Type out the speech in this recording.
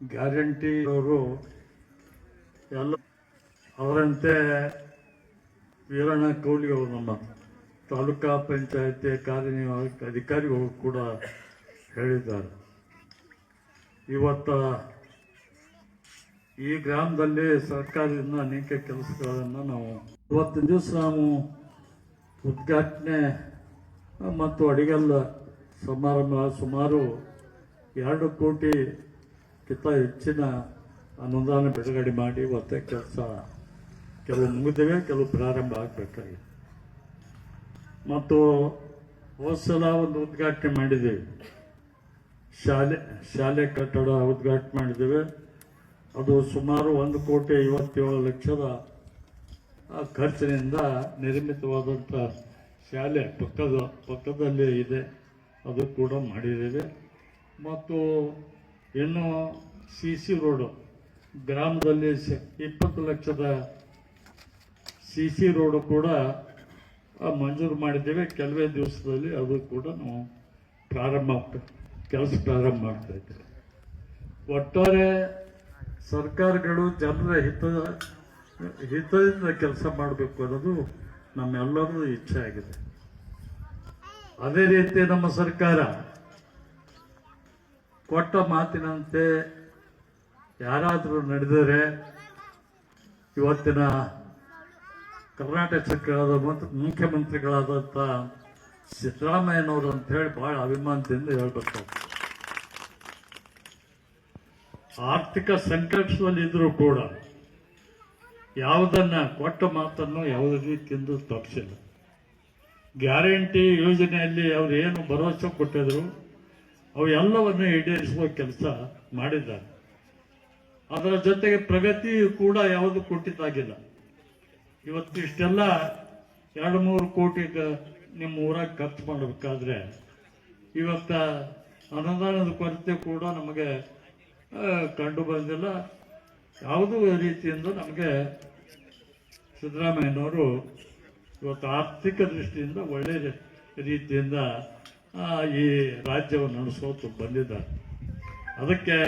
Guarantee ಅವರು ಎಲ್ಲ ಅವರಂತೆ ವೀರಣ್ಣ ಕೌಲಿ ಅವರು ನಮ್ಮ ತಾಲೂಕಾ ಪಂಚಾಯತಿ ಕಾರ್ಯನಿರ್ವಾಹಕ ಅಧಿಕಾರಿಗಳು ಕೂಡ ಹೇಳಿದ್ದಾರೆ. ಇವತ್ತು ಈ ಗ್ರಾಮದಲ್ಲಿ ಸರ್ಕಾರದಿಂದ ಅನೇಕ ಕೆಲಸಗಳನ್ನು ನಾವು ಇವತ್ತಿನ ದಿವಸ ನಾವು ಉದ್ಘಾಟನೆ ಮತ್ತು ಅಡಿಗಲ್ಲ ಸಮಾರಂಭ ಸುಮಾರು 2 ಕೋಟಿಗಿಂತ ಹೆಚ್ಚಿನ ಅನುದಾನ ಬಿಡುಗಡೆ ಮಾಡಿ ಇವತ್ತೇ ಕೆಲವು ಮುಗಿದಿವೆ, ಕೆಲವು ಪ್ರಾರಂಭ ಆಗಬೇಕಾಗಿದೆ. ಮತ್ತು ಹೋದ್ಸಲ ಒಂದು ಉದ್ಘಾಟನೆ ಮಾಡಿದ್ದೀವಿ, ಶಾಲೆ ಕಟ್ಟಡ ಉದ್ಘಾಟನೆ ಮಾಡಿದ್ದೇವೆ. ಅದು ಸುಮಾರು 1,57,00,000 ಖರ್ಚಿನಿಂದ ನಿರ್ಮಿತವಾದಂಥ ಶಾಲೆ ಪಕ್ಕದಲ್ಲಿ ಇದೆ, ಅದು ಕೂಡ ಮಾಡಿದ್ದೇವೆ. ಮತ್ತು ಇನ್ನು CC ರೋಡು ಗ್ರಾಮದಲ್ಲಿ 20 ಲಕ್ಷದ CC ರೋಡು ಕೂಡ ಮಂಜೂರು ಮಾಡಿದ್ದೇವೆ. ಕೆಲವೇ ದಿವಸದಲ್ಲಿ ಅದು ಕೂಡ ನಾವು ಕೆಲಸ ಪ್ರಾರಂಭ ಮಾಡ್ತಾ ಇದ್ದೇವೆ. ಒಟ್ಟಾರೆ ಸರ್ಕಾರಗಳು ಜನರ ಹಿತದಿಂದ ಕೆಲಸ ಮಾಡಬೇಕು ಅನ್ನೋದು ನಮ್ಮೆಲ್ಲರೂ ಇಚ್ಛೆ ಆಗಿದೆ. ಅದೇ ರೀತಿ ನಮ್ಮ ಸರ್ಕಾರ ಕೊಟ್ಟ ಮಾತಿನಂತೆ ಯಾರಾದರೂ ನಡೆದರೆ ಇವತ್ತಿನ ಕರ್ನಾಟಕ ಸರ್ಕಾರದ ಮುಖ್ಯಮಂತ್ರಿಗಳಾದಂಥ ಸಿದ್ದರಾಮಯ್ಯನವರು ಅಂತ ಹೇಳಿ ಬಹಳ ಅಭಿಮಾನದಿಂದ ಹೇಳ್ಬೇಕಾಗ್ತದೆ. ಆರ್ಥಿಕ ಸಂಕಷ್ಟದಲ್ಲಿ ಇದ್ರೂ ಕೂಡ ಯಾವುದನ್ನ ಕೊಟ್ಟ ಮಾತನ್ನು ಯಾವುದೇ ರೀತಿಯಿಂದ ತಪ್ಪಿಸಿಲ್ಲ. ಗ್ಯಾರಂಟಿ ಯೋಜನೆಯಲ್ಲಿ ಅವರು ಏನು ಭರವಸೆ ಕೊಟ್ಟಿದ್ರು ಅವು ಎಲ್ಲವನ್ನು ಈಡೇರಿಸುವ ಕೆಲಸ ಮಾಡಿದ್ದಾರೆ. ಅದರ ಜೊತೆಗೆ ಪ್ರಗತಿ ಕೂಡ ಯಾವುದು ಕೊಟ್ಟಿದ್ದಾಗಿಲ್ಲ. ಇವತ್ತು ಇಷ್ಟೆಲ್ಲ 2-3 ಕೋಟಿ ನಿಮ್ಮ ಊರಾಗ ಖರ್ಚು ಮಾಡಬೇಕಾದ್ರೆ ಇವತ್ತ ಅನುದಾನದ ಕೊರತೆ ಕೂಡ ನಮಗೆ ಕಂಡು ಬಂದಿಲ್ಲ. ಯಾವುದೂ ರೀತಿಯಿಂದ ನಮಗೆ ಸಿದ್ದರಾಮಯ್ಯನವರು ಇವತ್ತು ಆರ್ಥಿಕ ದೃಷ್ಟಿಯಿಂದ ಒಳ್ಳೆಯ ರೀತಿಯಿಂದ ಈ ರಾಜ್ಯವನ್ನು ನಡೆಸೋದು ಬಂದಿದ್ದಾರೆ. ಅದಕ್ಕೆ